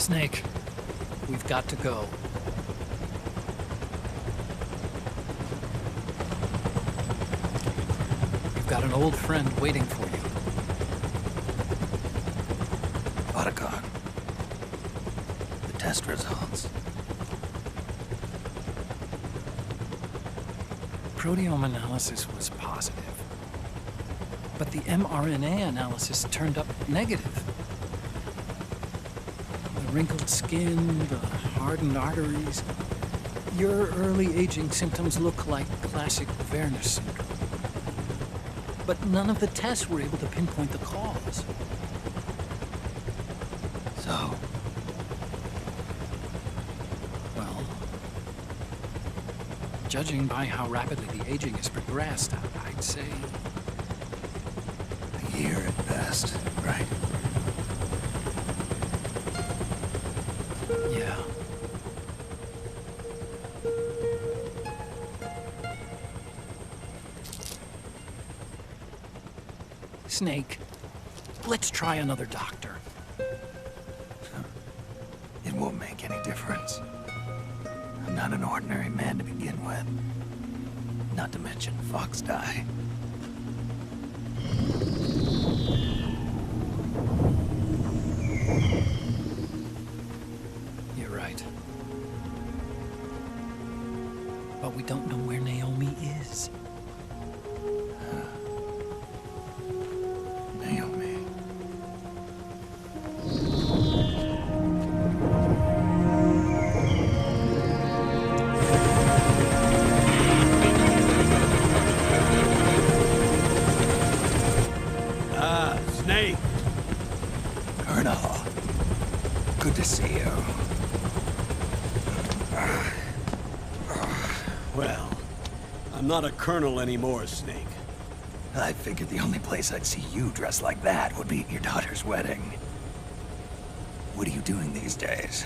Snake, we've got to go. You've got an old friend waiting for you. Otacon. The test results. Proteome analysis was positive, but the mRNA analysis turned up negative. The wrinkled skin, the hardened arteries. Your early aging symptoms look like classic Werner syndrome. But none of the tests were able to pinpoint the cause. So, Well, judging by how rapidly the aging has progressed, I'd say a year at best, right? yeah. Snake, let's try another doctor. It won't make any difference. I'm not an ordinary man to begin with. Not to mention Fox die. You're right. But we don't know where Naomi is. Naomi. Snake! Colonel. Good to see you. Well, I'm not a colonel anymore, Snake. I figured the only place I'd see you dressed like that would be at your daughter's wedding. What are you doing these days?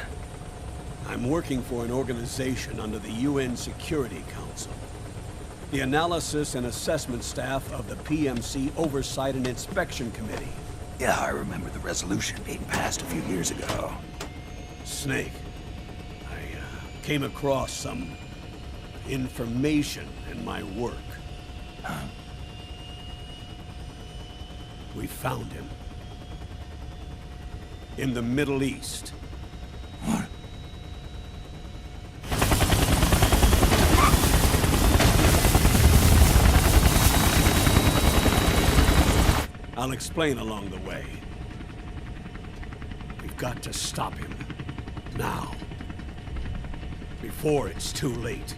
I'm working for an organization under the UN Security Council. The Analysis and Assessment Staff of the PMC Oversight and Inspection Committee. Yeah, I remember the resolution being passed a few years ago. Snake, I came across some information in my work. Huh? We found him. In the Middle East. What? I'll explain along the way. We've got to stop him. Now. Before it's too late.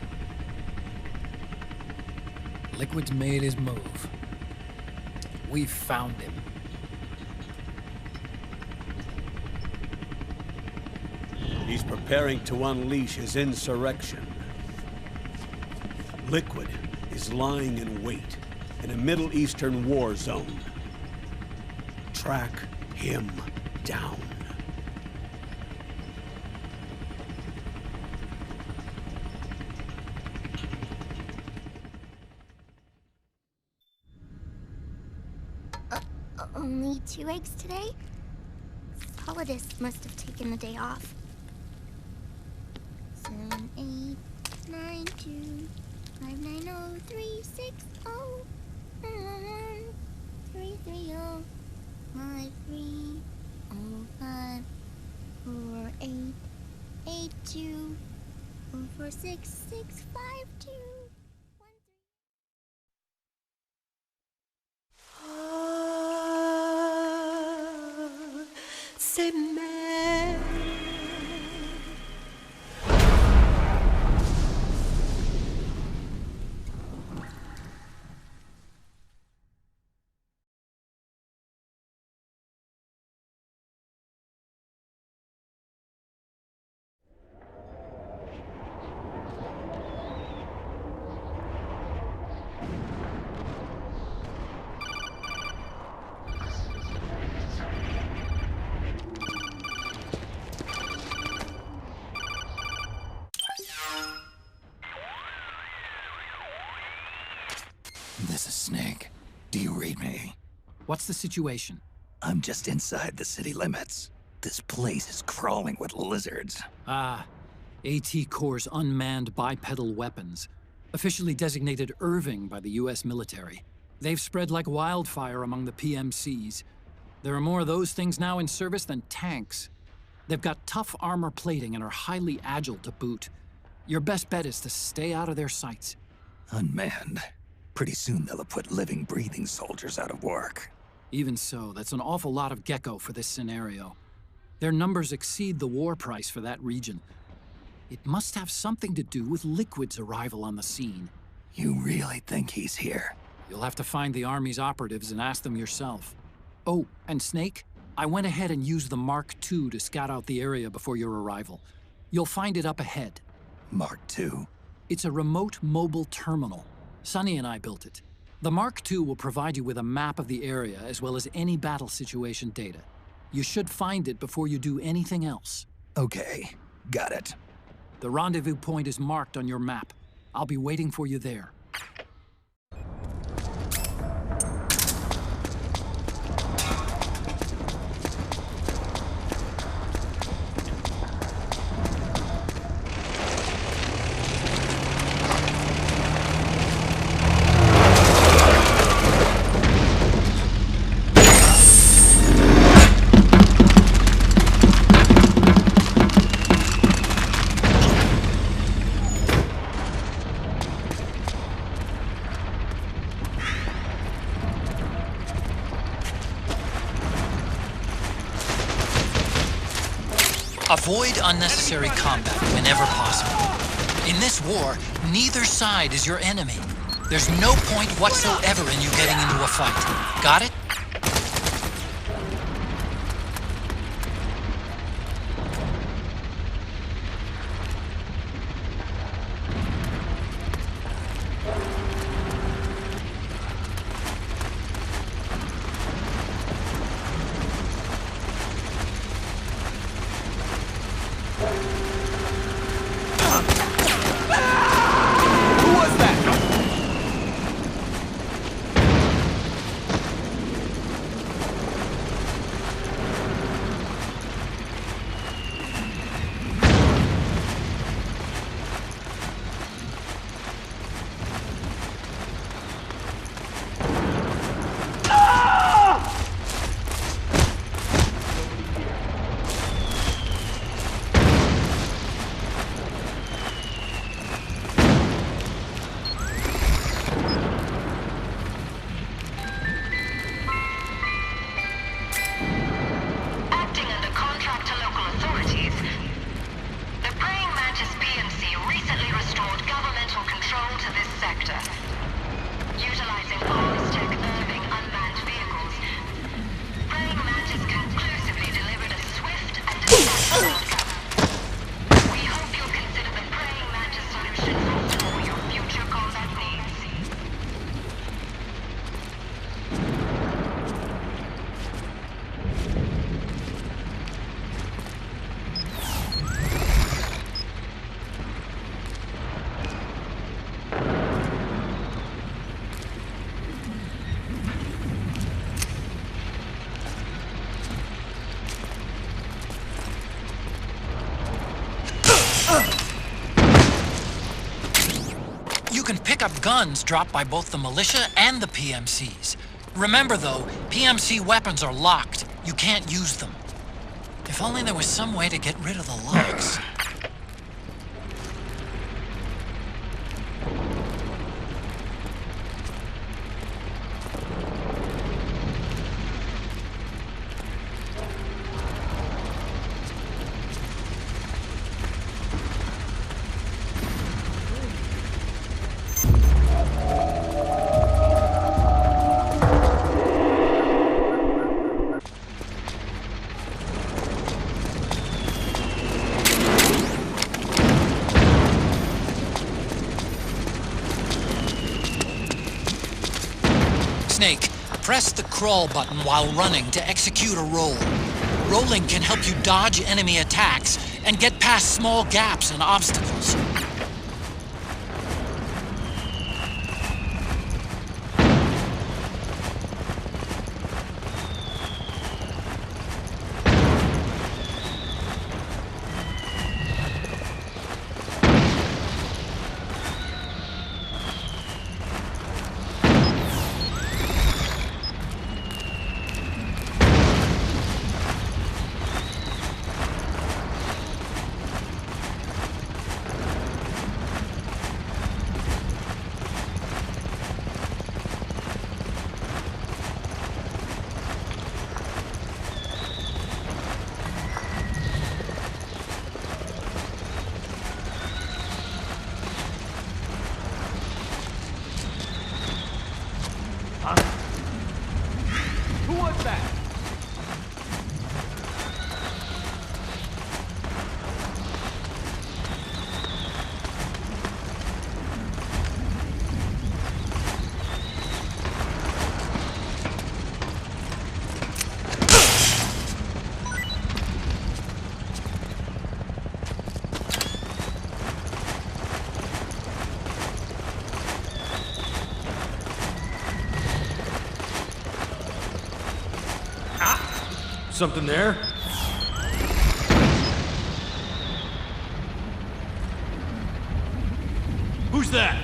Liquid's made his move. We found him. He's preparing to unleash his insurrection. Liquid is lying in wait in a Middle Eastern war zone. Track him down. Only 2 eggs today? Solidus must have taken the day off. 7, 8, 9, 2, 5, 9, 0, 3, 6, 0, 3, 3, 0, 5, 3, 0, 5, 4, 8, 8, 2, 4, 4, 6, 6, 5, 2. C'est mère. This is Snake. Do you read me? What's the situation? I'm just inside the city limits. This place is crawling with lizards. Ah, AT Corps' unmanned bipedal weapons, officially designated Irving by the US military. They've spread like wildfire among the PMCs. There are more of those things now in service than tanks. They've got tough armor plating and are highly agile to boot. Your best bet is to stay out of their sights. Unmanned. Pretty soon they'll have put living, breathing soldiers out of work. Even so, that's an awful lot of gecko for this scenario. Their numbers exceed the war price for that region. It must have something to do with Liquid's arrival on the scene. You really think he's here? You'll have to find the Army's operatives and ask them yourself. Oh, and Snake, I went ahead and used the Mark II to scout out the area before your arrival. You'll find it up ahead. Mark II? It's a remote mobile terminal. Sonny and I built it. The Mark II will provide you with a map of the area as well as any battle situation data. You should find it before you do anything else. Okay, got it. The rendezvous point is marked on your map. I'll be waiting for you there. Avoid unnecessary combat whenever possible. In this war, neither side is your enemy. There's no point whatsoever in you getting into a fight. Got it? You can pick up guns dropped by both the militia and the PMCs. Remember though, PMC weapons are locked. You can't use them. If only there was some way to get rid of the locks. Snake, press the crawl button while running to execute a roll. Rolling can help you dodge enemy attacks and get past small gaps and obstacles. Something there? Who's that?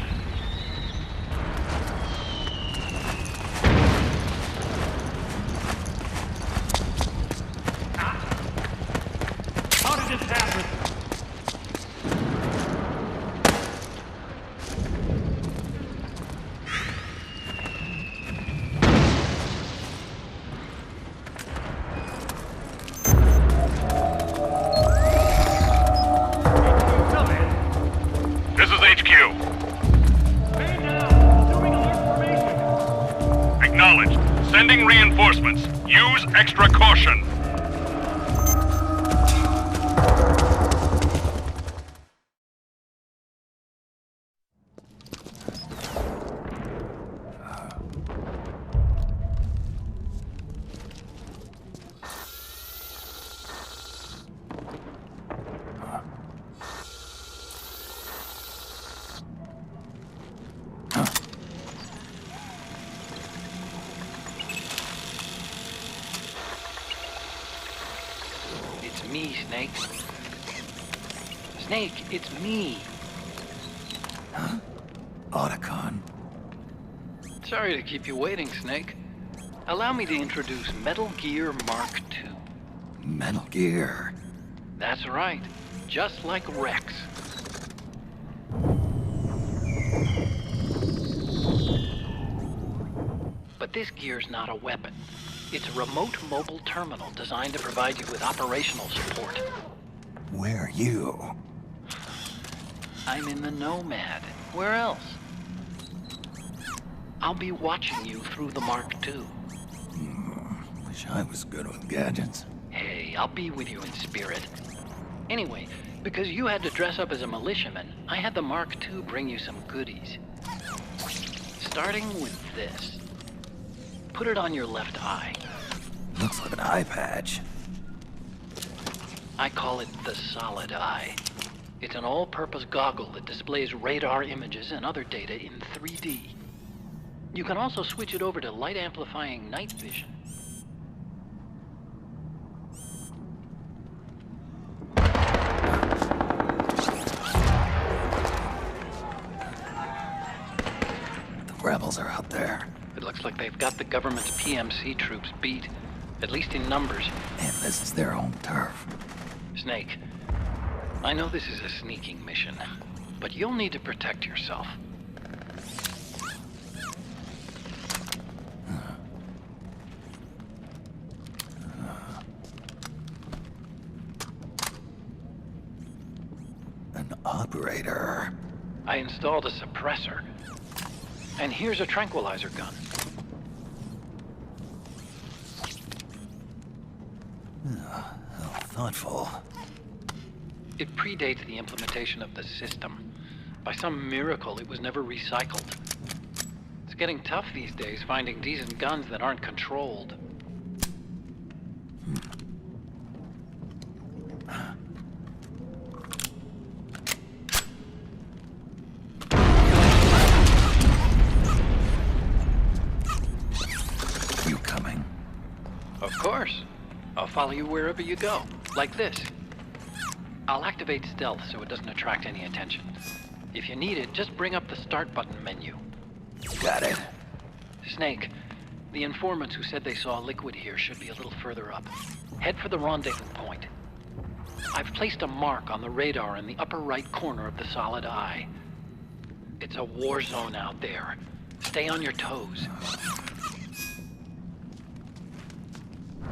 How did this happen? This is HQ. Acknowledged. Sending reinforcements. Use extra caution. It's me, Snake. Snake, it's me. Otacon. Sorry to keep you waiting, Snake. Allow me to introduce Metal Gear Mark II. Metal Gear. That's right. Just like Rex. But this gear's not a weapon. It's a remote mobile terminal designed to provide you with operational support. Where are you? I'm in the Nomad. Where else? I'll be watching you through the Mark II. Wish I was good with gadgets. Hey, I'll be with you in spirit. Anyway, because you had to dress up as a militiaman, I had the Mark II bring you some goodies. Starting with this. Put it on your left eye. Looks like an eye patch. I call it the Solid Eye. It's an all-purpose goggle that displays radar images and other data in 3D. You can also switch it over to light-amplifying night vision. The rebels are out there. It looks like they've got the government's PMC troops beat, at least in numbers. And this is their own turf. Snake, I know this is a sneaking mission, but you'll need to protect yourself. An operator. I installed a suppressor. And here's a tranquilizer gun. How thoughtful. It predates the implementation of the system. By some miracle, it was never recycled. It's getting tough these days finding decent guns that aren't controlled. You coming? Of course. I'll follow you wherever you go, like this. I'll activate stealth so it doesn't attract any attention. If you need it, just bring up the start button menu. Got it. Snake, the informants who said they saw liquid here should be a little further up. Head for the rendezvous point. I've placed a mark on the radar in the upper right corner of the Solid Eye. It's a war zone out there. Stay on your toes.